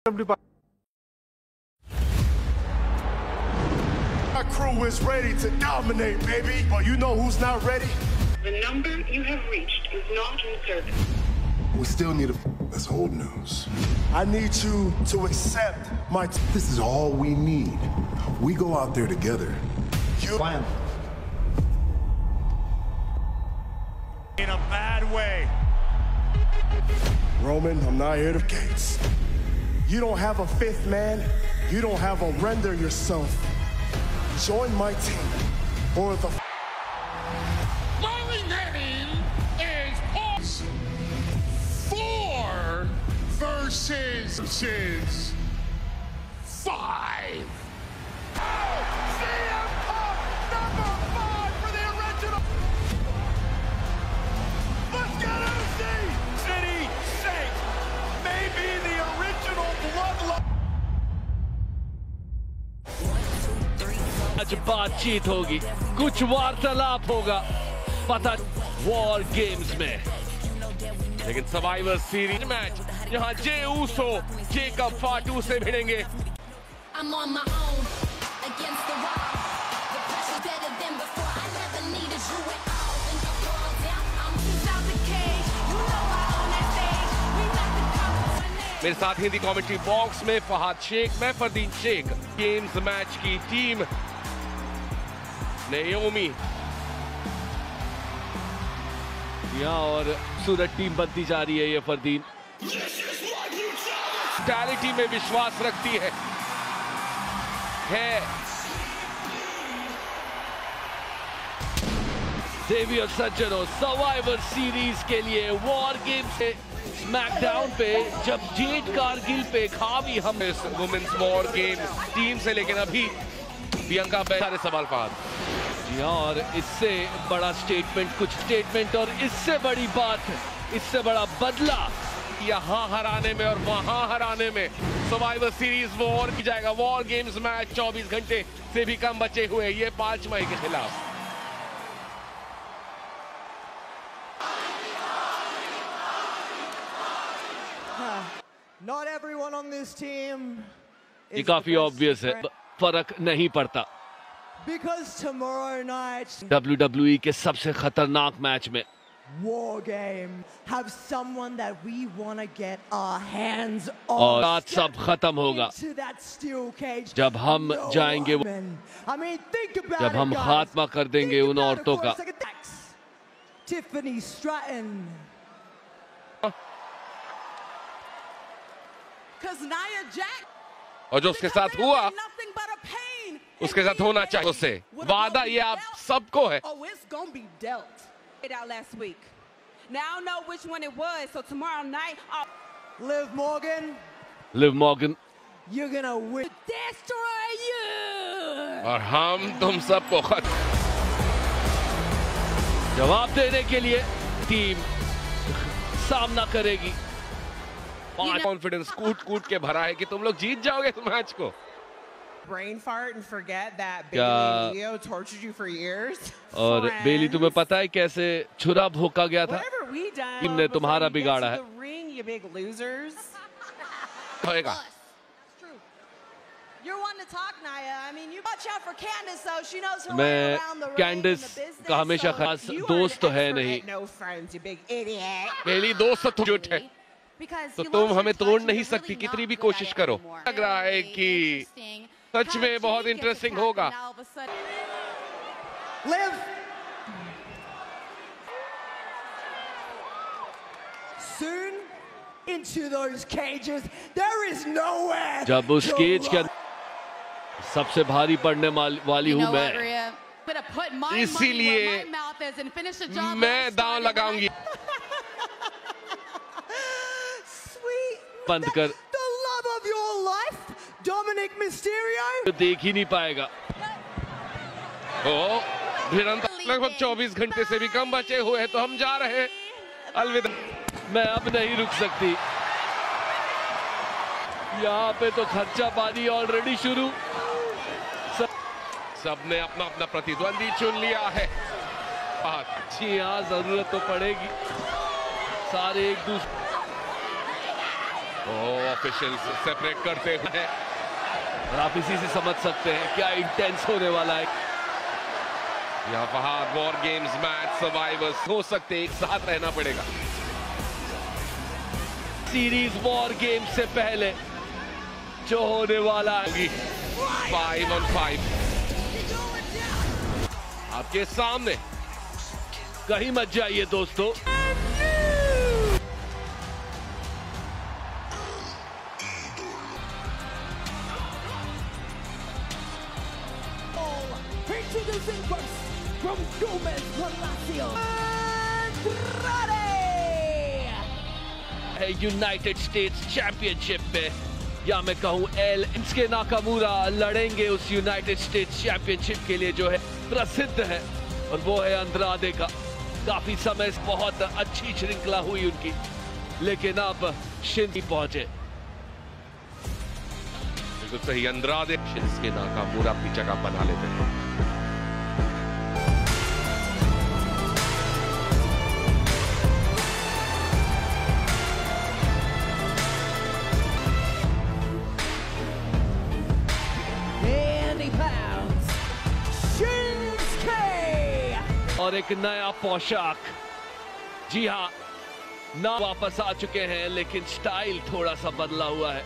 Our crew is ready to dominate, baby. But you know who's not ready? The number you have reached is not in service. We still need a... That's old news. I need you to accept my... This is all we need. We go out there together. You... Plan. In a bad way. Roman, I'm not here to gates. You don't have a fifth man. You don't have a render yourself. Join my team or the... My name is Pulse 4 versus 5. CM Punk, number 5 for the original. Let's get MC! City Saint, maybe the original bloodline. आज बातचीत होगी, कुछ वार्तालाप होगा, पता war games में। लेकिन survivor series match यहाँ जे ऊसो जेकब फाटू से भिड़ेंगे। मेरे साथ हिंदी कमेंट्री बॉक्स में फहाद शेख, मैं फरदीन शेख। गेम्स मैच की टीम नेओमी यहाँ और सूरत टीम बनती जा रही है। ये फरदीन टैलेंटी में विश्वास रखती है। जेवियर सज्जनों, सर्वाइवर सीरीज के लिए वॉर गेम से स्मैकडाउन पे जब जेट कारगिल पे खावी हम वुमेन्स वॉर गेम टीम से, लेकिन अभी प्रियंका सारे सवाल फाद जी हाँ। और इससे बड़ा स्टेटमेंट, कुछ स्टेटमेंट और इससे बड़ी बात, इससे बड़ा बदला यहाँ हराने में और वहां हराने में। सर्वाइवर सीरीज वॉर की जाएगा। वॉर गेम्स मैच 24 घंटे से भी कम बचे हुए ये 5 मई के खिलाफ। Not everyone on this team ये काफी ऑब्वियस है, फर्क नहीं पड़ता। Because tomorrow night WWE के सबसे खतरनाक मैच में War Game have someone that we want to get our hands on. और आज सब खत्म होगा Into that steel cage. जब हम No जाएंगे, woman. I mean, think about जब it, हम guys. खात्मा कर देंगे Think उन about it औरतों for a का। second. Tiffany Stratton. और जो उसके साथ हुआ उसके साथ होना चाहिए उससे। वादा ये आप सबको है। Oh, it's gonna be dealt. It out last week. Now I know which one it was. So tomorrow night, Liv Morgan. Liv Morgan You're gonna win. destroy you. और हम तुम सबको जवाब देने के लिए टीम सामना करेगी। कॉन्फिडेंस कूट के भरा है कि तुम लोग जीत जाओगे इस मैच को। Brain fart and forget that क्या Bailey Neo tortured you for years. और बेली, तुम्हें पता है कैसे छुरा भोंका गया था? Whatever we done टीम ने तुम्हारा before you get बिगाड़ा to है। the ring, you big losers. होएगा। You're one to talk, Nia. I mean, you watch out for Candice, though. She knows her way मैं around the ring कैंडिस and the business. का हमेशा so खास You दोस्त तो are an है expert नहीं। at no friends, you big idiot. बेली दोस्त तो झूठ है, because तो you तुम lost हमें your तोड़ touch, नहीं you're सकती really कितनी not भी good कोशिश at it करो। anymore. लग रहा है कि सच में बहुत इंटरेस्टिंग होगा। Now all of a sudden- Liv. Soon into those cages, there is nowhere. जब उस to केज के run. सबसे भारी पड़ने वाली You हूँ know what, मैं, Rhea? Gonna put my money इसीलिए where my mouth is and finish the job मैं that I दांव started. लगाऊंगी। Sweet. बंद कर। The love of your life, Dominic Mysterio. तो देख ही नहीं पाएगा। ओ भिड़ंत लगभग 24 घंटे से भी कम बचे हुए हैं, तो हम जा रहे हैं अलविदा। मैं अब नहीं रुक सकती। यहाँ पे तो खर्चा पानी ऑलरेडी शुरू। सबने अपना अपना प्रतिद्वंदी चुन लिया है। अच्छी यहाँ जरूरत तो पड़ेगी, सारे एक दूसरे ऑफिशियल सेपरेट करते हैं और आप इसी से समझ सकते हैं क्या इंटेंस होने वाला है। यहाँ Fahad war games match survivors हो सकते हैं, एक साथ रहना पड़ेगा। सीरीज वॉर गेम से पहले जो होने वाला है 5 on 5 आपके सामने, कहीं मत जाइए दोस्तों। Introducing first from Gomez Palacio, Andrade! United States championship में, या मैं कहूं इसके नाकामुरा लड़ेंगे उस यूनाइटेड स्टेट्स चैंपियनशिप के लिए जो है प्रसिद्ध है, और वो है अंद्रादे का। काफी समय से बहुत अच्छी श्रृंखला हुई उनकी, लेकिन अब शिंस्के पहुंचे। बिल्कुल सही, अंद्रादे शिंस्के नाकामुरा अपनी जगह बना लेते हैं। और एक नया पोशाक, जी हाँ, ना वापस आ चुके हैं लेकिन स्टाइल थोड़ा सा बदला हुआ है।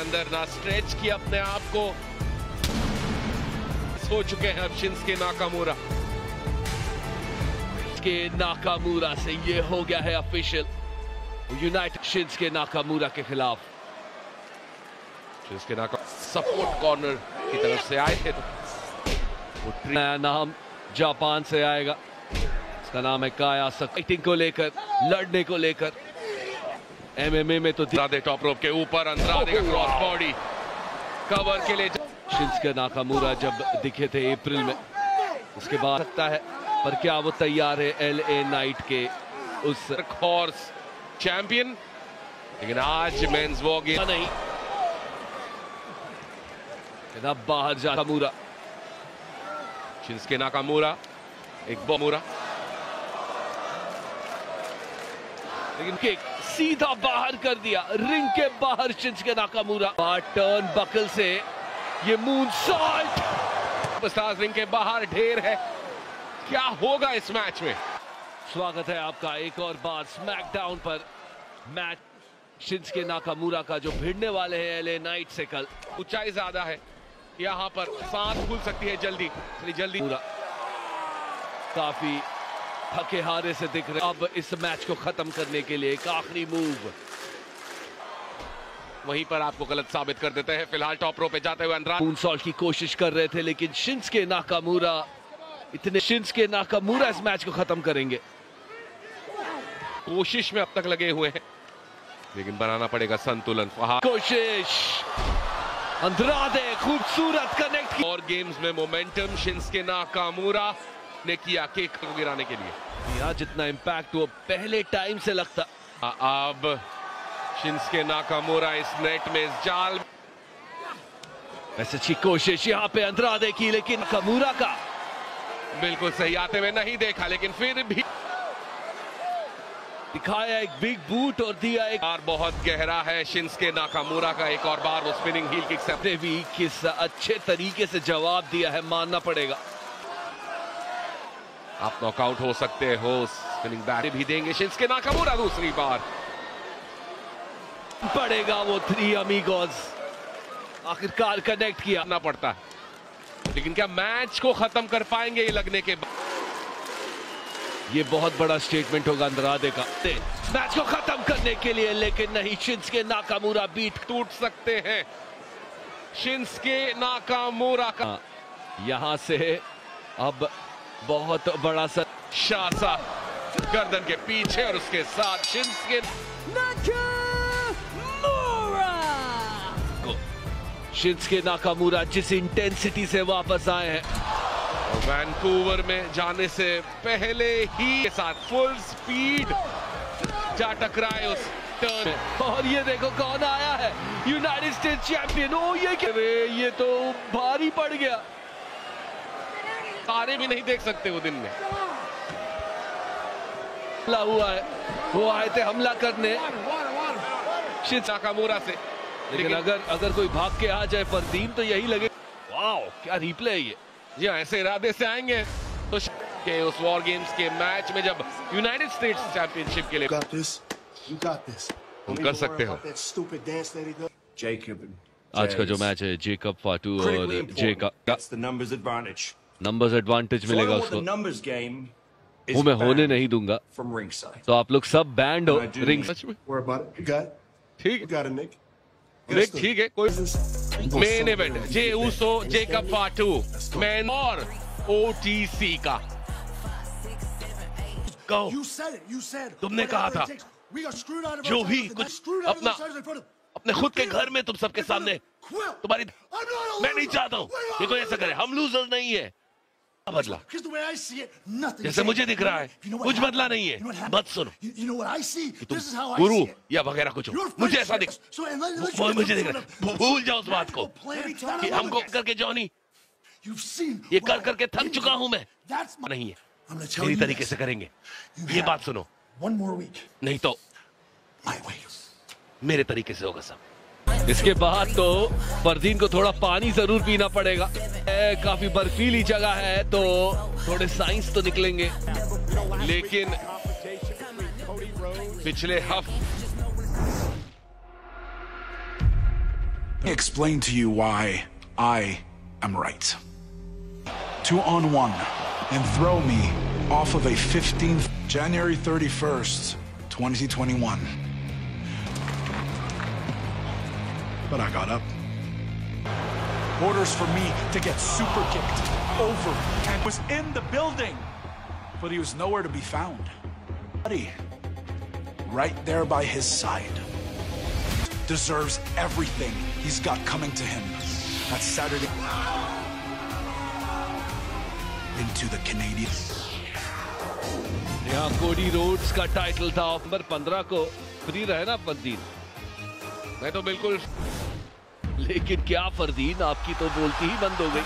अंदर ना स्ट्रेच किया अपने आप को, हो चुके हैं अब शिंस्के नाकामुरा। शिंस्के नाकामुरा से ये हो गया है ऑफिशियल, यूनाइटेड शिंस्के नाकामुरा के खिलाफ। शिंस्के नाकामुरा सपोर्ट कॉर्नर की तरफ से आए थे, तो नया नाम जापान से आएगा, इसका नाम है काया फाइटिंग को लेकर, लड़ने को लेकर। एमएमए में तो अंद्रादे टॉप रोप के ऊपर, अंद्रादे का क्रॉस बॉडी कवर के लिए। शिंस्के नाकामुरा जब दिखे थे अप्रैल में, उसके बाद लगता है, पर क्या वो तैयार है LA नाइट के उस हॉर्स चैंपियन? लेकिन आज मेंस वॉर गेम नहीं, बाहर जा नाकामुरा, शिंस्के नाकामुरा एक बोमुरा, लेकिन किक सीधा बाहर कर दिया, रिंग के बाहर शिंस्के नाकामुरा। टर्न बकल से ये मूनसॉल्ट, रिंग के बाहर ढेर है। क्या होगा इस मैच में? स्वागत है आपका एक और बार स्मैकडाउन पर। मैच शिंस्के नाकामुरा का जो भिड़ने वाले हैं LA नाइट से कल, ऊंचाई ज्यादा है, यहाँ पर सांस खुल सकती है जल्दी पूरा। काफी थके हारे से दिख रहे। अब इस मैच को खत्म करने के लिए एक आखिरी मूव वहीं पर आपको गलत साबित कर देते हैं। फिलहाल टॉप रो पे जाते हुए अंद्रादे मूनसॉल्ट की कोशिश कर रहे थे, लेकिन शिंस्के नाकामुरा इस मैच को खत्म करेंगे। कोशिश में अब तक लगे हुए हैं, लेकिन बनाना पड़ेगा संतुलन। कोशिश अंद्रादे खूबसूरत कनेक्ट और गेम्स में मोमेंटम शिंस्के नाकामुरा ने किया केक को गिराने के लिए। यहाँ जितना इंपैक्ट वो पहले टाइम से लगता, अब शिंस्के नाकामुरा इस नेट में, इस जाल। ऐसी अच्छी कोशिश यहाँ पे अंद्रादे की, लेकिन नाकामुरा का बिल्कुल सही आते हुए नहीं देखा, लेकिन फिर भी दिखाया एक बिग बूट और दिया एक बार। बहुत गहरा है शिंस्के नाकामुरा का, एक और बार वो स्पिनिंग हील किक से भी किस अच्छे तरीके से जवाब दिया है, मानना पड़ेगा। आप नॉकआउट हो सकते हो, स्पिनिंग बैट भी देंगे शिंस्के नाकामुरा दूसरी बार। पड़ेगा वो 3 अमीगोस, आखिरकार कनेक्ट किया ना पड़ता है, लेकिन क्या मैच को खत्म कर पाएंगे ये लगने के बाद? ये बहुत बड़ा स्टेटमेंट होगा अंद्रादे का मैच को खत्म करने के लिए, लेकिन नहीं, शिंस्के नाकामुरा बीट टूट सकते हैं शिंस्के नाकामुरा का। यहां से अब बहुत बड़ा सा शासा गर्दन के पीछे, और उसके साथ शिंस्के नाकामुरा जिस इंटेंसिटी से वापस आए हैं वैंकूवर में जाने से पहले ही के साथ फुल स्पीड जा टकराए उस टर्न। और ये देखो कौन आया है, यूनाइटेड स्टेट्स चैंपियन। ओ ये तो भारी पड़ गया, तारे भी नहीं देख सकते वो दिन में। हमला हुआ है, वो आए थे हमला करने, नाकामुरा से, लेकिन अगर कोई भाग के आ जाए फरदीन तो यही लगे वाओ क्या रिप्ले है ये। जी ऐसे इरादे से आएंगे तो के उस वॉर गेम्स के मैच में जब यूनाइटेड स्टेट्स चैंपियनशिप के लिए तुम कर सकते हो। आज का जो मैच है जेकब फाटू और जे का नंबर्स एडवांटेज मिलेगा उसको, वो मैं होने नहीं दूंगा। तो आप लोग सब बैंड हो रिंग। ठीक है ठीक है, कोई main event Jey Uso Jacob फाटू man और ओटीसी का। तुमने कहा था जो भी कुछ अपने खुद के घर में तुम सबके सामने तुम्हारी, मैं नहीं चाहता हूँ कि कोई ऐसा करे। हम लूजर नहीं है। बदला जैसे मुझे दिख रहा है कुछ बदला नहीं है। मत सुनो तुम गुरु या वगैरह कुछ हो, मुझे ऐसा दिख मुझे दिख रहा है। भूल जाओ उस बात को कि हमको करके जॉनी ये कर करके थक चुका हूं मैं। नहीं है, मेरी तरीके से करेंगे। ये बात सुनो, नहीं तो मेरे तरीके से होगा सब। इसके बाद तो फरदीन को थोड़ा पानी जरूर पीना पड़ेगा। काफी बर्फीली जगह है तो थोड़े साइंस तो निकलेंगे, लेकिन पिछले हफ्ते explain to you why I am right. 2-on-1 and throw me off of a 15th January 31st, 2021. But I got up. Orders for me to get super kicked over and was in the building, but he was nowhere to be found. Right there by his side. Deserves everything he's got coming to him. That's Saturday into the Canadian. यहाँ Cody Rhodes का title था number 15 को free रहे ना फरदीन। मैं तो बिल्कुल, लेकिन क्या फरदीन आपकी तो बोलती ही बंद हो गई।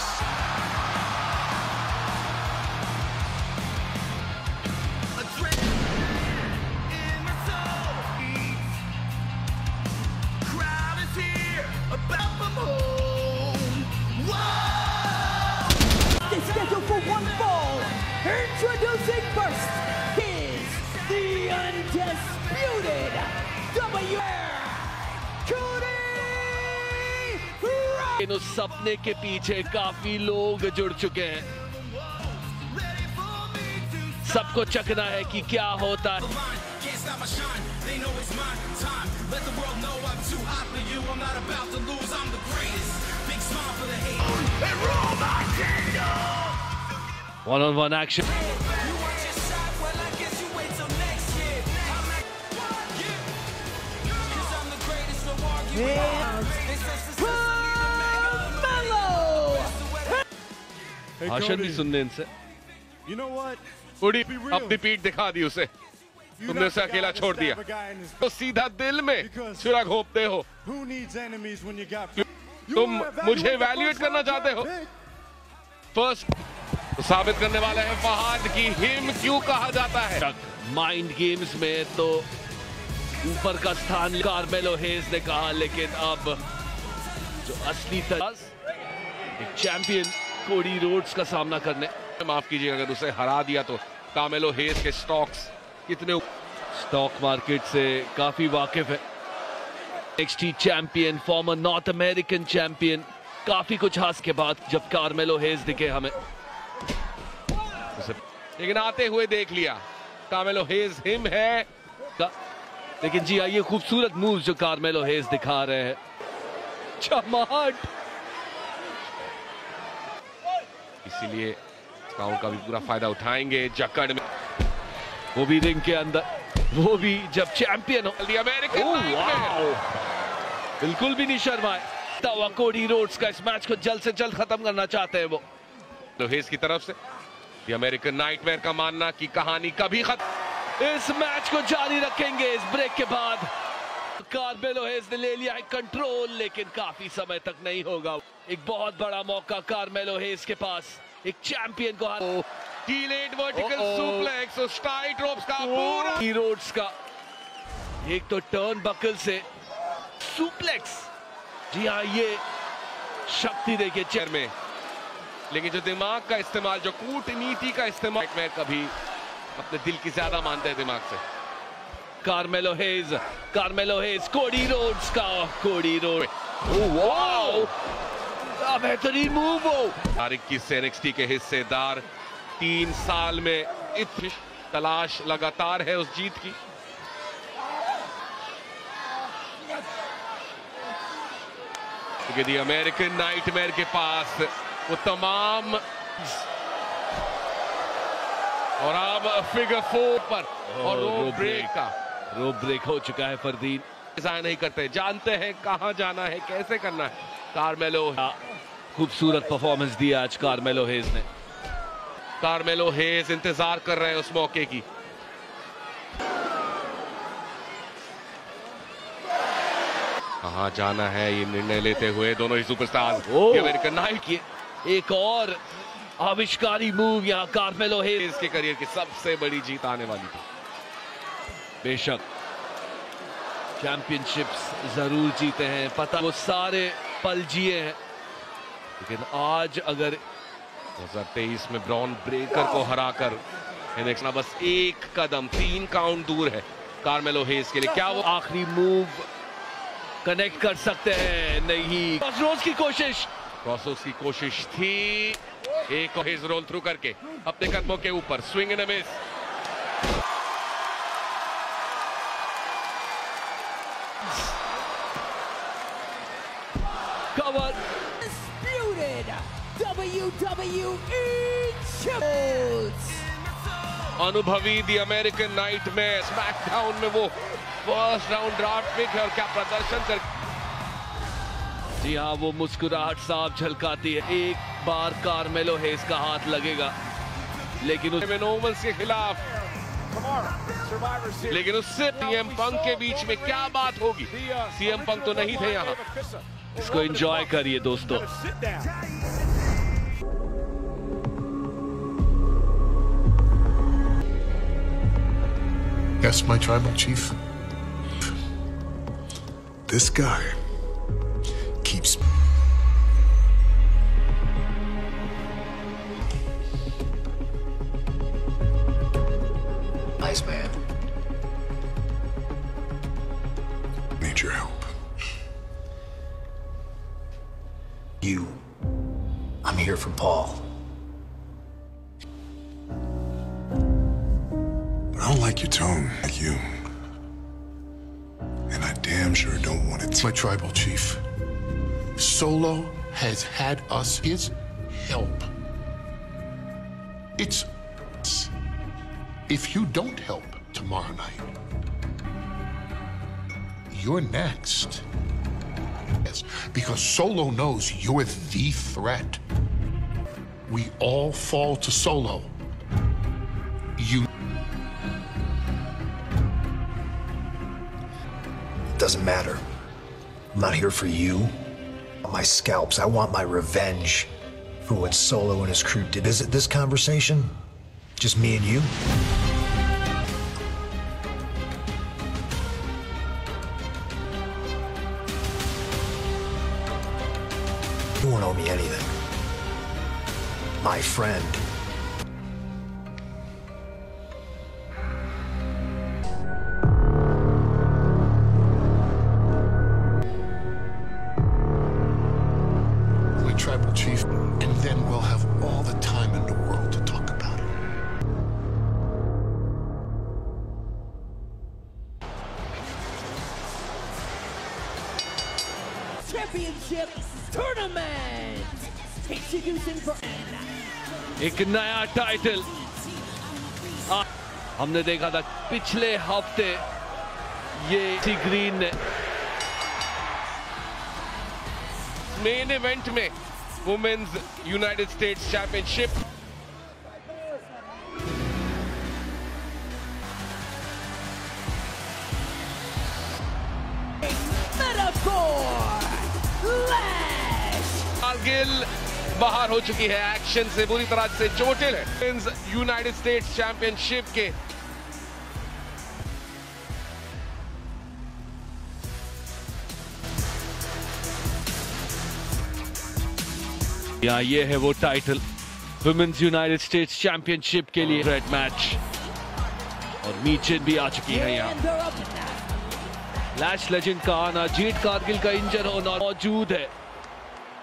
Scheduled for one fall. Introducing first is the undisputed इन उस सपने के पीछे काफी लोग जुड़ चुके हैं। सबको चखना है कि क्या होता है। One-on-one action. भाषण भी सुनने इनसे। कुड़ी अपनी पीठ दिखा दी उसे, तुमने उसे अकेला छोड़ दिया तो सीधा दिल में छुरा घोंपते हो। तुम मुझे इवैल्यूएट करना चाहते हो। फर्स्ट तो साबित करने वाले हैं फहाद की हिम क्यों कहा जाता है। माइंड गेम्स में तो ऊपर का स्थान कार्मेलो हेज ने कहा, लेकिन अब जो असली एक चैंपियन कोडी रोड्स का सामना करने, माफ कीजिए अगर उसे हरा दिया तो कार्मेलो हेज के स्टॉक्स कितने, स्टॉक मार्केट से काफी वाकिफ है। NXT champion, farmer north American champion, काफी कुछ हास के बाद जब कार्मेलो हेज दिखे हमें, लेकिन आते हुए देख लिया कार्मेलो हेज हिम है लेकिन जी आइए खूबसूरत मूव जो कार्मेलो हेज दिखा रहे हैं। चमाट, इसीलिए काउंट का भी पूरा फायदा उठाएंगे। जकड़ में वो भी रिंग के अंदर, वो भी जब चैंपियन हो अमेरिकन, बिल्कुल भी नहीं शर्माए। कोडी रोड्स का इस मैच को जल्द से जल्द खत्म करना चाहते हैं वो हेज की तरफ से। अमेरिकन नाइटमेयर का मानना कि कहानी कभी खत्म। इस मैच को जारी रखेंगे इस ब्रेक के बाद। कार्मेलो हेज ने ले लिया है कंट्रोल, लेकिन काफी समय तक नहीं होगा। एक बहुत बड़ा मौका कार्मेलो हेज के पास, एक चैंपियन को टीलेट वर्टिकल सुप्लेक्स और टाइट रोप्स का पूरा रोड्स का एक तो टर्न बकल से सुप्लेक्स। जी हाँ, ये शक्ति देखिए चेयर में, लेकिन जो दिमाग का इस्तेमाल, जो कूटनीति का इस्तेमाल, मैं कभी अपने दिल की ज्यादा मानते हैं दिमाग से। कार्मेलो हेज, कोडी रोड्स का, कोडी रोड, वाओ, बेहतरीन मूव हो। 21 से NXT के हिस्सेदार, 3 साल में इतनी तलाश लगातार है उस जीत की। क्योंकि दी अमेरिकन नाइटमेयर के पास वो तमाम, और अब फिगर 4 पर और रोप ब्रेक हो चुका है फरदीन। ऐसा नहीं करते, जानते हैं कहां जाना है, कैसे करना है। कार्मेलो, खूबसूरत परफॉर्मेंस दिया आज कार्मेलो हेज ने। कार्मेलो हेज इंतजार कर रहे हैं उस मौके की। कहां जाना है ये निर्णय लेते हुए दोनों ही सुपरस्टार। अमेरिकन नाइट की एक और आविष्कारी मूव, यहां कार्मेलो हेज के करियर की सबसे बड़ी जीत आने वाली थी। बेशक चैंपियनशिप्स जरूर जीते हैं, पता वो सारे पल जिए हैं, लेकिन आज अगर 2023 में ब्रॉन ब्रेकर को हराकर NXT बस एक कदम, 3 काउंट दूर है कार्मेलो हेज के लिए। क्या वो आखिरी मूव कनेक्ट कर सकते हैं? नहीं। क्रॉसरोड्स की कोशिश थी, एक और हेज रोल थ्रू करके अपने कदमों के ऊपर, swing and a miss. Cover. Disputed WWE Champions. अनुभवी दी अमेरिकन नाइट में स्मैकडाउन में वो फर्स्ट राउंड ड्राफ्ट पिक है, और क्या प्रदर्शन कर। जी हाँ, वो मुस्कुराहट साफ झलकाती है। एक बार कार्मेलो हेज का हाथ लगेगा, लेकिन ओवंस के खिलाफ, लेकिन उससे CM पंक के बीच में क्या बात होगी? CM पंक तो नहीं थे यहाँ। इसको एंजॉय करिए दोस्तों। Yes, my tribal chief. This guy keeps nice man. Need your help. I'm here for Paul. I don't like your tone, like you. And I damn sure don't want it. My tribal chief. Solo has had us his help. It's if you don't help tomorrow night, you're next. Yes, because Solo knows you're the threat. We all fall to Solo. Doesn't matter. I'm not here for you. My scalps. I want my revenge for what Solo and his crew did. Is it this conversation? Just me and you? You won't owe me anything. My friend. My tribal chief, and then we'll have all the time in the world to talk about it. Championship Tournament. Introducing for एक नया title हमने देखा था पिछले हफ्ते, ये Green ने main event में वुमेन्स यूनाइटेड स्टेट्स चैंपियनशिप गिल बाहर हो चुकी है एक्शन से, बुरी तरह से चोटिल है यूनाइटेड स्टेट्स चैंपियनशिप के। यहाँ ये है वो title women's United States championship के लिए रेड मैच, और मीचिन भी आ चुकी है यहाँ। लैश लेजेंड का आना, जेड कारगिल का इंजर होना मौजूद है,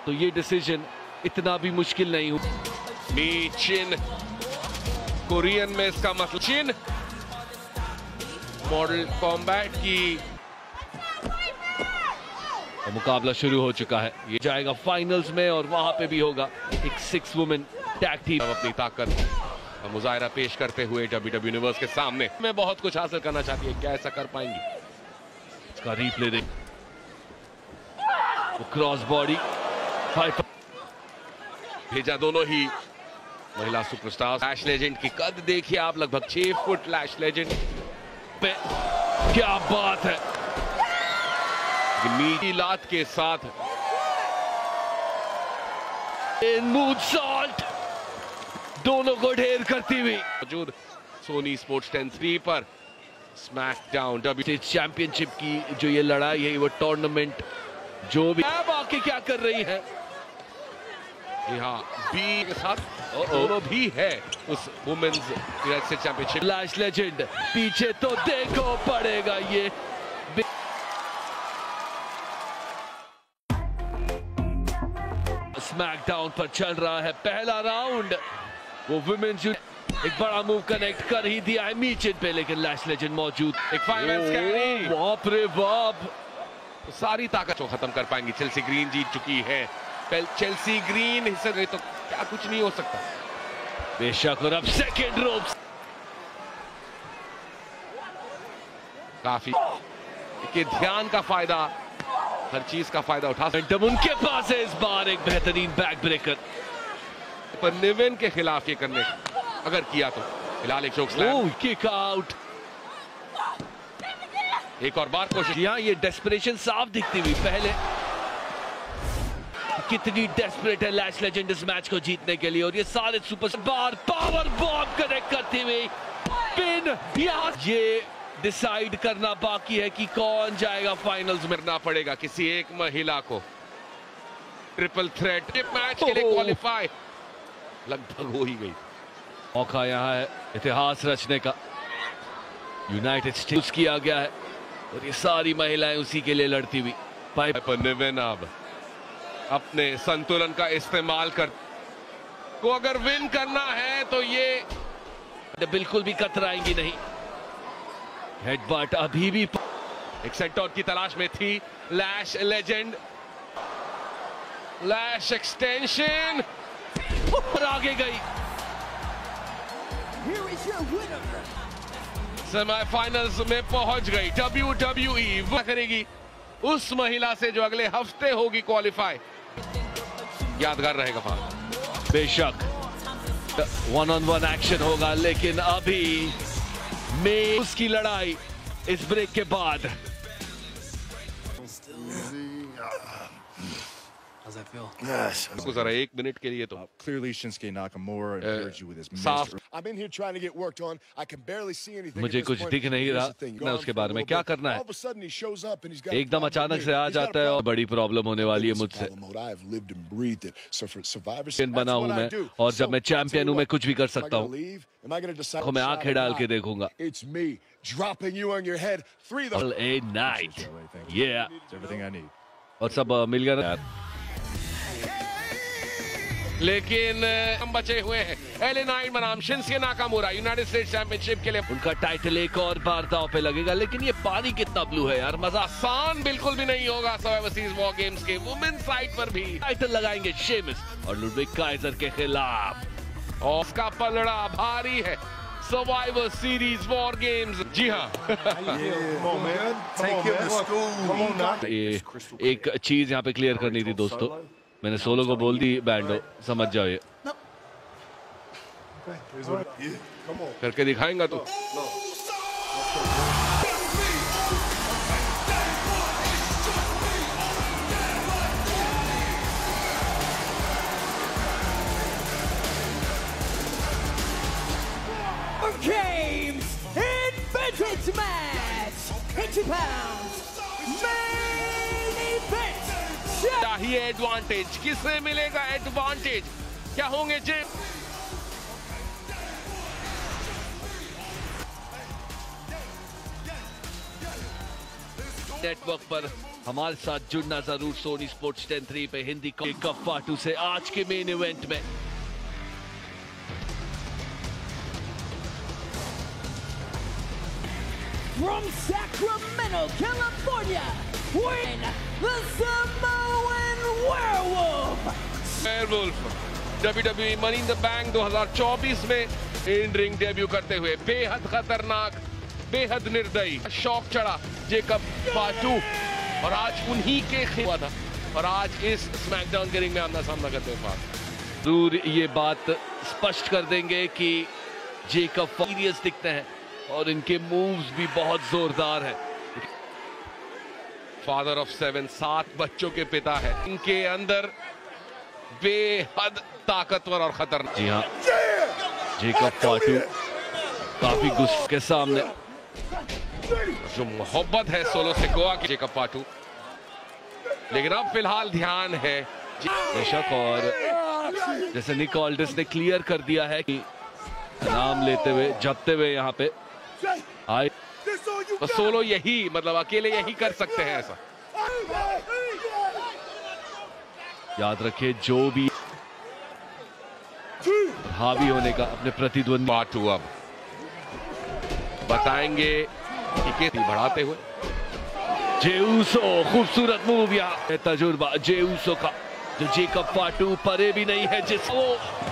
तो ये डिसीजन इतना भी मुश्किल नहीं हुआ। मीचिन कोरियन में इसका मतलब चिन मॉडल कॉम्बैट की मुकाबला शुरू हो चुका है। ये जाएगा फाइनल्स में और वहां पे भी होगा एक 6 वुमेन टैग टीम। अपनी ताकत का मुजाहरा पेश करते हुए WWE यूनिवर्स के सामने में बहुत कुछ हासिल करना चाहती है, क्या ऐसा कर पाएंगी? इसका रीप्ले देख, क्रॉस बॉडी भेजा दोनों ही महिला सुपरस्टार। लैश लेजेंड की कद देखिए आप, लगभग 6 फुट लैश लेजेंड पे, क्या बात है। मीठी लात के साथ मूनसॉल्ट दोनों को ढेर करती हुई मौजूद सोनी स्पोर्ट्स 10-3 पर स्मैकडाउन WWE चैंपियनशिप की जो ये लड़ाई है, वो टूर्नामेंट जो भी अब आके क्या कर रही है यहाँ बी के साथ दोनों भी है उस वुमेन्स यूनाइटेड स्टेट्स चैंपियनशिप। लैश लेजेंड पीछे तो देखो पड़ेगा ये। स्मैकडाउन पर चल रहा है पहला राउंड, वो वुमेन्स एक बड़ा मूव कनेक्ट कर ही दिया है मीचिन पे, लेकिन लैश लेजेंड मौजूद। एक 5-man कैरी, बाप रे बाप, सारी ताकत को खत्म कर पाएंगी। चेल्सी ग्रीन जीत चुकी है, चेल्सी ग्रीन हिस्सा गई तो क्या कुछ नहीं हो सकता बेशक। और अब सेकेंड रोप काफी के ध्यान का फायदा, हर चीज का फायदा उठा सकते उनके पास है इस बार एक बेहतरीन बैक ब्रेकर पर निवेन के खिलाफ ये करने अगर किया तो फिलहाल एक चोक स्लैम, किक आउट। एक और बार कोशिश, यहाँ ये डेस्परेशन साफ दिखती हुई, पहले कितनी डेस्परेट है लैश लेजेंड इस मैच को जीतने के लिए, और ये सारे सुपर बार पावर बॉम्ब कनेक्ट करते हुए पिन। ये डिसाइड करना बाकी है कि कौन जाएगा फाइनल्स में, करना पड़ेगा किसी एक महिला को। ट्रिपल थ्रेट मैच के लिए क्वालिफाई लगभग हो ही गई। मौका यहाँ है इतिहास रचने का, यूनाइटेड स्टेट्स किया गया है और ये सारी महिलाएं उसी के लिए लड़ती हुई। पर निवेन अब अपने संतुलन का इस्तेमाल कर को अगर विन करना है तो ये बिल्कुल भी कतराएंगी नहीं। हेडबट अभी भी एक सेट आउट की तलाश में थी लैश लेजेंड, लैश एक्सटेंशन और आगे गई। सेमीफाइनल्स में पहुंच गई WWE। वो करेगी उस महिला से जो अगले हफ्ते होगी क्वालिफाई, यादगार रहेगा वहां। बेशक 1-on-1 एक्शन होगा, लेकिन अभी में उसकी लड़ाई इस ब्रेक के बाद। How's that feel? Yes. जरा 1 मिनट के लिए तो Clearly Shinsuke Nakamura encouraged you with his साफ। I'm in here trying to get worked on. I can barely see anything. मुझे कुछ दिख नहीं रहा ना उसके बारे में क्या करना है। एकदम अचानक से आ जाता है और बड़ी प्रॉब्लम होने वाली है मुझसे। चैंपियन बना हूं मैं, और जब मैं चैंपियन हूं मैं कुछ भी कर सकता हूं। मैं आंखें डाल के देखूंगा। All a night. Yeah. everything I need. और सब मिल गया यार, लेकिन हम बचे हुए हैं। LA Knight बनाम Shinsuke Nakamura United States championship के लिए उनका टाइटल एक और बार दांव पे लगेगा। लेकिन ये पानी कितना ब्लू है यार, मजा आसान बिल्कुल भी नहीं होगा। सर्वाइवर सीरीज वॉर गेम्स के वुमेन्स साइड पर भी टाइटल लगाएंगे शेमिस और लुडविग काइजर के खिलाफ, और उसका पलड़ा भारी है। सर्वाइवर सीरीज वॉर गेम्स, जी हाँ। एक चीज यहाँ पे क्लियर करनी थी दोस्तों, मैंने सोलो को बोल दी बैंडो, समझ जाओ ये करके दिखाएंगा तू। Games invented match, 80 pounds, main event. चाहिए एडवांटेज? किसे मिलेगा एडवांटेज? क्या होंगे जे नेटवर्क पर हमारे साथ जुड़ना जरूर। सोनी स्पोर्ट्स 10-3 पे हिंदी कप फाटू से आज के मेन इवेंट में From Sacramento, California, win the Samoan Werewolf WWE Money in the Bank 2024 में इन रिंग डेब्यू करते हुए बेहद खतरनाक, बेहद निर्दयी शौक चढ़ा जेकब फाटू और आज उन्हीं के हुआ था और आज इस स्मैकडाउन के रिंग में आमना सामना करते हुए जरूर ये बात स्पष्ट कर देंगे कि जेकब सीरियस दिखते हैं और इनके मूव्स भी बहुत जोरदार है। फादर ऑफ 7 बच्चों के पिता है, इनके अंदर बेहद ताकतवर और खतरनाक। जी हाँ, जेकब फाटू काफी गुस्से के सामने जो मोहब्बत है सोलो से गोवा की जेकब फाटू, लेकिन अब फिलहाल ध्यान है बेशक और जैसे निक ऑल्डिस ने क्लियर कर दिया है कि नाम लेते हुए जपते हुए यहाँ पे आए तो सोलो यही मतलब अकेले यही कर सकते हैं ऐसा। याद रखिए जो भी हावी होने का अपने प्रतिद्वंदी फाटू अब बताएंगे कि बढ़ाते हुए जे ऊसो खूबसूरत मूव यहाँ तजुर्बा जे ऊसो का जो जेकब फाटू परे भी नहीं है जिस वो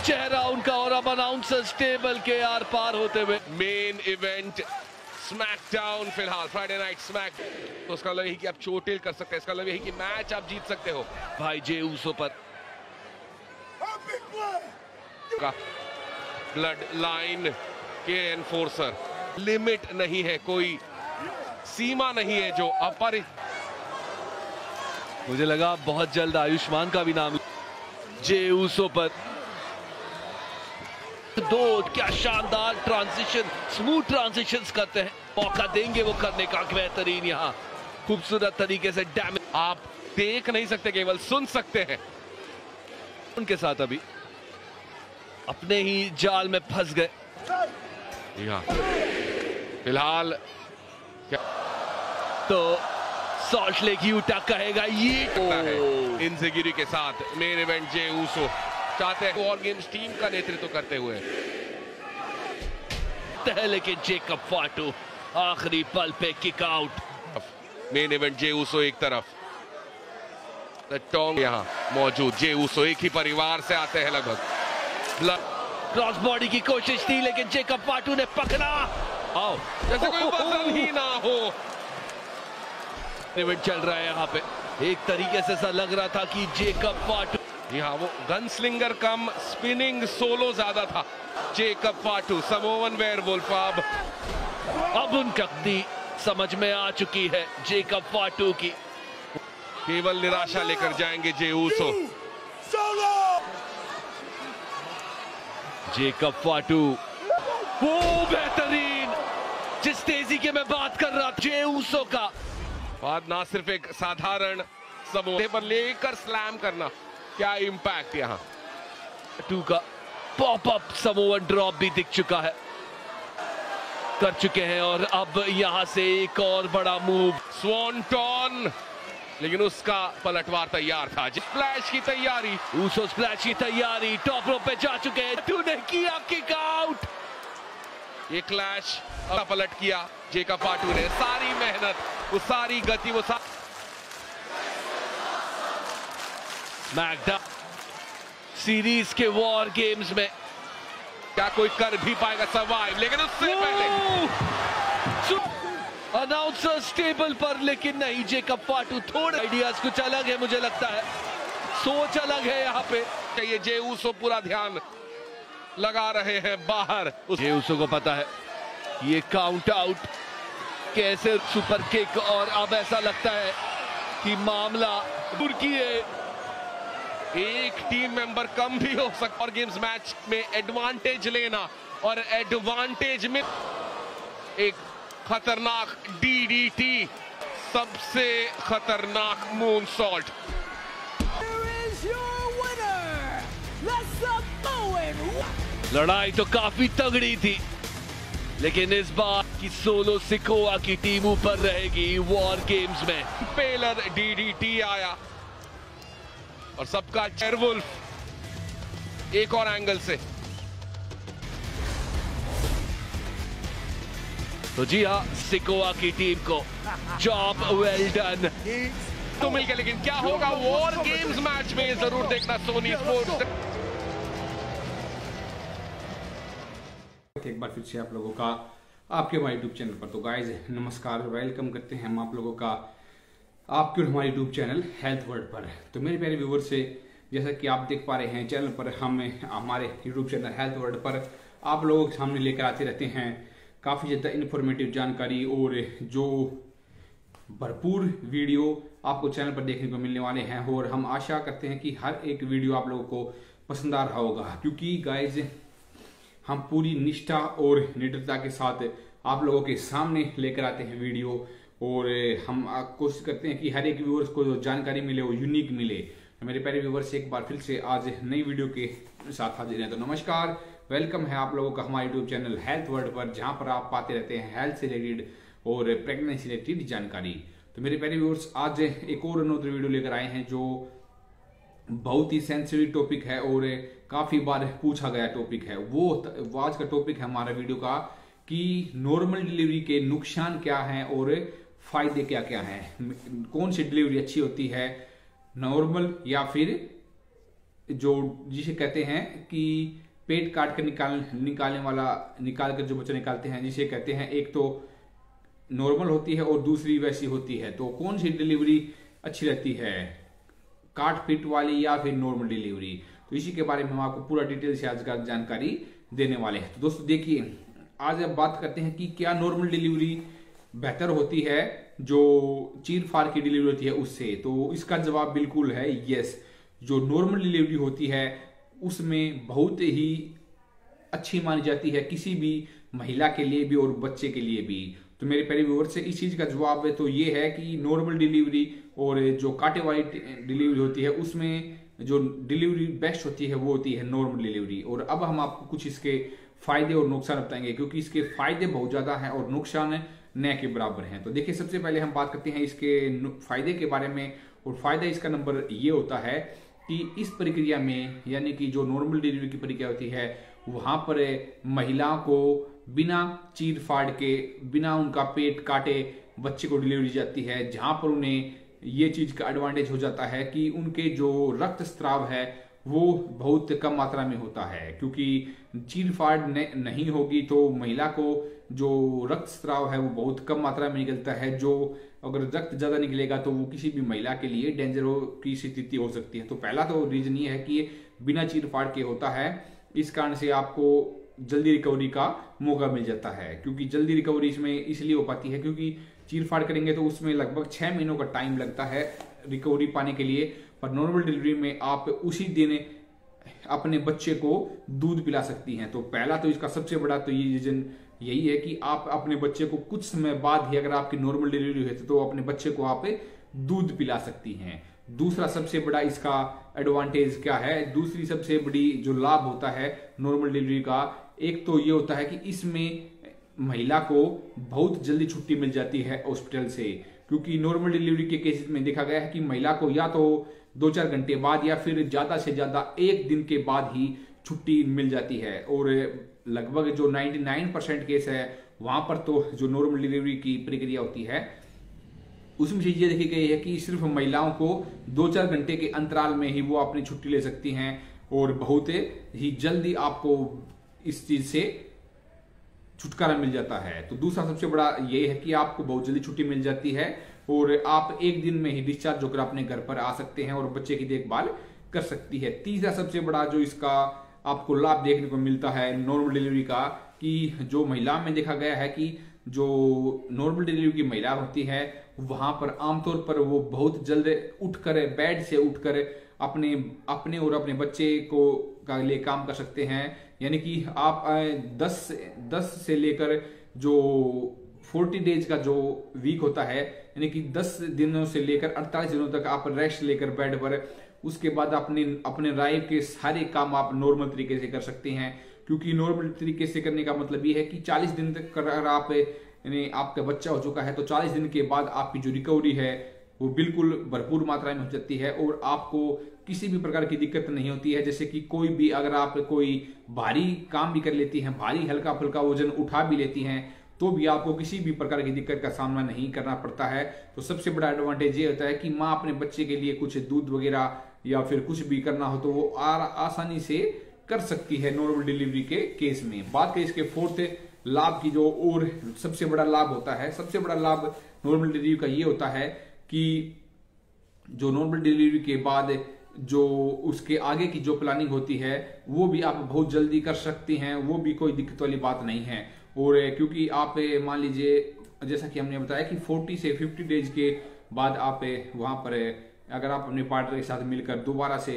चेहरा उनका और अब अनाउंसर्स टेबल के आर पार होते हुए मेन इवेंट स्मैकडाउन फिलहाल फ्राइडे नाइट स्मैक तो उसका मतलब यही कि आप चोटिल कर सकते हैं, इसका मतलब यही कि मैच आप जीत सकते हो भाई जे ऊसो पर ब्लड लाइन के एनफोर्सर लिमिट नहीं है, कोई सीमा नहीं है जो अपर। मुझे लगा बहुत जल्द आयुष्मान का भी नाम जे ऊसो पर दो क्या शानदार ट्रांजिशन स्मूथ ट्रांजिशंस करते हैं, मौका देंगे वो करने का बेहतरीन यहाँ खूबसूरत तरीके से डैमेज आप देख नहीं सकते केवल सुन सकते हैं। उनके साथ अभी अपने ही जाल में फंस गए फिलहाल तो सॉल्ट लेक यूटा कहेगा ये है इंसेक्यूरिटी के साथ मेन इवेंट जे ऊसो चाहते हैं वॉर गेम्स टीम का नेतृत्व करते हुए लेकिन जेकब फाटू आखिरी पल पे kick out. Main event Jey Uso एक तरफ टोंग यहाँ मौजूद, जे ऊसो एक ही परिवार से आते हैं लगभग। क्रॉस बॉडी की कोशिश थी लेकिन जेकब फाटू ने पकड़ा आओ जैसे कोई वजन ही ना हो। इवेंट चल रहा है यहाँ पे एक तरीके से ऐसा लग रहा था कि जेकब फाटू यहाँ वो गनस्लिंगर कम स्पिनिंग सोलो ज्यादा था। जेकब फाटू समोवन वेयरवुल्फ अब उनकी समझ में आ चुकी है जेकब फाटू की, केवल निराशा लेकर जाएंगे जे ऊसो। जेकब फाटू वो बेहतरीन जिस तेजी के मैं बात कर रहा जे ऊसो का बाद ना सिर्फ एक साधारण समूह पर लेकर स्लैम करना, क्या इंपैक्ट यहाँ टू का पॉप अप समोवन ड्रॉप भी दिख चुका है कर चुके हैं और अब यहां से एक और बड़ा मूव स्वॉनटॉन लेकिन उसका पलटवार तैयार था। स्प्लैश की तैयारी ऊसो स्प्लैश की तैयारी टॉप रोप पे जा चुके हैं, तूने किया किक आउट ये क्लैश पलट किया जेकब फाटू ने, सारी मेहनत वो सारी गति वो स्मैकडाउन सीरीज के वॉर गेम्स में क्या कोई कर भी पाएगा सर्वाइव, लेकिन उससे पहले अनाउंसर्स टेबल पर लेकिन नहीं जेकब फाटू थोड़े आइडियाज कुछ अलग है, मुझे लगता है सोच अलग है यहाँ पे। ये जे ऊसो पूरा ध्यान लगा रहे हैं बाहर, जे ऊसो को पता है ये काउंट आउट कैसे सुपर किक और अब ऐसा लगता है कि मामला तुर्की है, एक टीम मेंबर कम भी हो सकता और गेम्स मैच में एडवांटेज लेना और एडवांटेज में एक खतरनाक डीडीटी सबसे खतरनाक मून सॉल्ट लड़ाई तो काफी तगड़ी थी, लेकिन इस बार की सोलो सिकोआ की टीम ऊपर रहेगी वॉर गेम्स में। पेलर DDT आया और सबका चेयरवुल्फ एक और एंगल से। तो जी हाँ, सिकोआ की टीम को जॉब वेल डन तो मिल गया, लेकिन क्या होगा वॉर गेम्स मैच में जरूर देखना सोनी स्पोर्ट्स। एक बार फिर से आप लोगों का आपके हमारे यूट्यूब चैनल पर। तो गाइज नमस्कार, वेलकम करते हैं हम आप लोगों का आपके हमारे यूट्यूब चैनल हेल्थ वर्ल्ड पर। तो मेरे प्यारे व्यूवर से जैसा कि आप देख पा रहे हैं चैनल पर, हम हमारे यूट्यूब चैनल हेल्थ वर्ल्ड पर आप लोगों के सामने लेकर आते रहते हैं काफ़ी ज़्यादा इन्फॉर्मेटिव जानकारी और जो भरपूर वीडियो आपको चैनल पर देखने को मिलने वाले हैं। और हम आशा करते हैं कि हर एक वीडियो आप लोगों को पसंद आ रहा होगा, क्योंकि गाइज हम पूरी निष्ठा और निडरता के साथ आप लोगों के सामने लेकर आते हैं वीडियो, और हम कोशिश करते हैं कि हर एक व्यूअर्स को जो जानकारी मिले वो यूनिक मिले। तो मेरे प्यारे व्यूअर्स एक बार फिर से आज नई वीडियो के साथ हाजिर हैं। तो नमस्कार, वेलकम है आप लोगों का हमारे यूट्यूब चैनल हेल्थ वर्ल्ड पर, जहां पर आप पाते रहते हैं हेल्थ से रिलेटेड और प्रेगनेंसी रिलेटेड जानकारी। तो मेरे प्यारे व्यूअर्स आज एक और अनोदर वीडियो लेकर आए हैं जो बहुत ही सेंसिटिव टॉपिक है और काफी बार पूछा गया टॉपिक है। वो आज का टॉपिक है हमारा वीडियो का कि नॉर्मल डिलीवरी के नुकसान क्या हैं और फायदे क्या क्या हैं। कौन सी डिलीवरी अच्छी होती है, नॉर्मल या फिर जो जिसे कहते हैं कि पेट काट कर निकाल कर जो बच्चे निकालते हैं, जिसे कहते हैं एक तो नॉर्मल होती है और दूसरी वैसी होती है। तो कौन सी डिलीवरी अच्छी रहती है, काट पीट वाली या फिर नॉर्मल डिलीवरी? तो इसी के बारे में हम आपको पूरा डिटेल से आज का जानकारी देने वाले हैं। तो दोस्तों देखिए, आज अब बात करते हैं कि क्या नॉर्मल डिलीवरी बेहतर होती है जो चीर फाड़ की डिलीवरी होती है उससे। तो इसका जवाब बिल्कुल है यस। जो नॉर्मल डिलीवरी होती है उसमें बहुत ही अच्छी मानी जाती है किसी भी महिला के लिए भी और बच्चे के लिए भी। तो मेरे प्यारे व्यूअर से इस चीज का जवाब है तो ये है कि नॉर्मल डिलीवरी और जो कांटे वाली डिलीवरी होती है उसमें जो डिलीवरी बेस्ट होती है वो होती है नॉर्मल डिलीवरी। और अब हम आपको कुछ इसके फायदे और नुकसान बताएंगे, क्योंकि इसके फायदे बहुत ज्यादा हैं और नुकसान न के बराबर हैं। तो देखिए, सबसे पहले हम बात करते हैं इसके फायदे के बारे में। और फायदा इसका नंबर ये होता है कि इस प्रक्रिया में, यानी कि जो नॉर्मल डिलीवरी की प्रक्रिया होती है वहां पर महिलाओं को बिना चीर फाड़ के, बिना उनका पेट काटे बच्चे को डिलीवरी जाती है, जहां पर उन्हें ये चीज का एडवांटेज हो जाता है कि उनके जो रक्त स्त्राव है वो बहुत कम मात्रा में होता है। क्योंकि चीर फाड़ नहीं होगी तो महिला को जो रक्त स्त्राव है वो बहुत कम मात्रा में निकलता है, जो अगर रक्त ज्यादा निकलेगा तो वो किसी भी महिला के लिए डेंजर की स्थिति हो सकती है। तो पहला तो रीजन ये है कि ये बिना चीर फाड़ के होता है, इस कारण से आपको जल्दी रिकवरी का मौका मिल जाता है। क्योंकि जल्दी रिकवरी इसमें इसलिए हो पाती है क्योंकि चीर फाड़ करेंगे तो उसमें लगभग 6 महीनों का टाइम लगता है रिकवरी पाने के लिए, पर नॉर्मल डिलीवरी में आप उसी दिन अपने बच्चे को दूध पिला सकती हैं। तो पहला तो इसका सबसे बड़ा तो ये रीजन यही है कि आप अपने बच्चे को कुछ समय बाद ही, अगर आपकी नॉर्मल डिलीवरी हुई तो अपने बच्चे को आप दूध पिला सकती हैं। दूसरा सबसे बड़ा इसका एडवांटेज क्या है, दूसरी सबसे बड़ी जो लाभ होता है नॉर्मल डिलीवरी का, एक तो ये होता है कि इसमें महिला को बहुत जल्दी छुट्टी मिल जाती है हॉस्पिटल से। क्योंकि नॉर्मल डिलीवरी के केसेस में देखा गया है कि महिला को या तो 2-4 घंटे बाद या फिर ज्यादा से ज्यादा 1 दिन के बाद ही छुट्टी मिल जाती है। और लगभग जो 99% केस है वहां पर तो जो नॉर्मल डिलीवरी की प्रक्रिया होती है उसमें चीज ये देखी गई है कि सिर्फ महिलाओं को 2-4 घंटे के अंतराल में ही वो अपनी छुट्टी ले सकती हैं और बहुत ही जल्दी आपको इस चीज से छुटकारा मिल जाता है। तो दूसरा सबसे बड़ा ये है कि आपको बहुत जल्दी छुट्टी मिल जाती है और आप 1 दिन में ही डिस्चार्ज होकर अपने घर पर आ सकते हैं और बच्चे की देखभाल कर सकती है। तीसरा सबसे बड़ा जो इसका आपको लाभ देखने को मिलता है नॉर्मल डिलीवरी का, कि जो महिला में देखा गया है कि जो नॉर्मल डिलीवरी की महिला होती है वहां पर आमतौर पर वो बहुत जल्द उठकर, बेड से उठकर अपने और अपने बच्चे को का लिए काम कर सकते हैं। यानी कि आप 10 से लेकर जो 40 डेज का जो वीक होता है, यानी कि 10 दिनों से लेकर 48 दिनों तक आप रेस्ट लेकर बेड पर उसके बाद अपने राय के सारे काम आप नॉर्मल तरीके से कर सकते हैं, क्योंकि नॉर्मल तरीके से करने का मतलब ये है कि 40 दिन तक अगर आपका बच्चा हो चुका है तो 40 दिन के बाद आपकी जो रिकवरी है वो बिल्कुल भरपूर मात्रा में हो जाती है और आपको किसी भी प्रकार की दिक्कत नहीं होती है। जैसे कि कोई भी अगर आप कोई भारी काम भी कर लेती हैं, भारी हल्का फुल्का वजन उठा भी लेती हैं, तो भी आपको किसी भी प्रकार की दिक्कत का सामना नहीं करना पड़ता है। तो सबसे बड़ा एडवांटेज ये होता है कि माँ अपने बच्चे के लिए कुछ दूध वगैरह या फिर कुछ भी करना हो तो वो आसानी से कर सकती है नॉर्मल डिलीवरी के केस में। बात करें इसके फोर्थ लाभ की, जो और सबसे बड़ा लाभ होता है, सबसे बड़ा लाभ नॉर्मल डिलीवरी का ये होता है कि जो नॉर्मल डिलीवरी के बाद जो उसके आगे की जो प्लानिंग होती है वो भी आप बहुत जल्दी कर सकती हैं, वो भी कोई दिक्कत वाली बात नहीं है। और क्योंकि आप मान लीजिए जैसा कि हमने बताया कि 40 से 50 डेज के बाद आप वहां पर अगर आप अपने पार्टनर के साथ मिलकर दोबारा से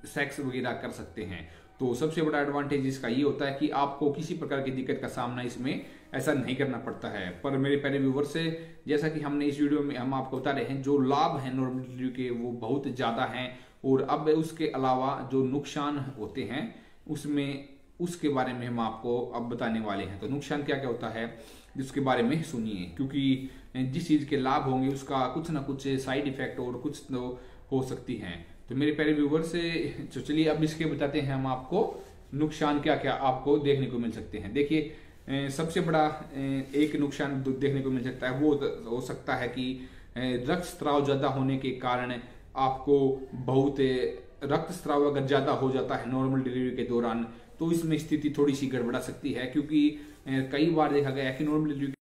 सेक्स वगैरह कर सकते हैं, तो सबसे बड़ा एडवांटेज इसका ये होता है कि आपको किसी प्रकार की दिक्कत का सामना इसमें ऐसा नहीं करना पड़ता है। पर मेरे पहले व्यूवर से जैसा कि हमने इस वीडियो में हम आपको बता रहे हैं, जो लाभ हैं नॉर्मल डिलीवरी के वो बहुत ज़्यादा हैं, और अब उसके अलावा जो नुकसान होते हैं उसके बारे में हम आपको अब बताने वाले हैं। तो नुकसान क्या क्या होता है जिसके बारे में सुनिए, क्योंकि जिस चीज़ के लाभ होंगे उसका कुछ ना कुछ साइड इफेक्ट और कुछ तो हो सकती हैं। तो मेरे पहले व्यूवर से तो चलिए अब इसके बताते हैं हम आपको नुकसान क्या क्या आपको देखने को मिल सकते हैं। देखिए सबसे बड़ा एक नुकसान देखने को मिल सकता है वो हो सकता है कि रक्तस्राव ज्यादा होने के कारण आपको बहुत रक्तस्राव अगर ज्यादा हो जाता है नॉर्मल डिलीवरी के दौरान तो इसमें स्थिति थोड़ी सी गड़बड़ा सकती है, क्योंकि कई बार देखा गया है कि नॉर्मल डिलीवरी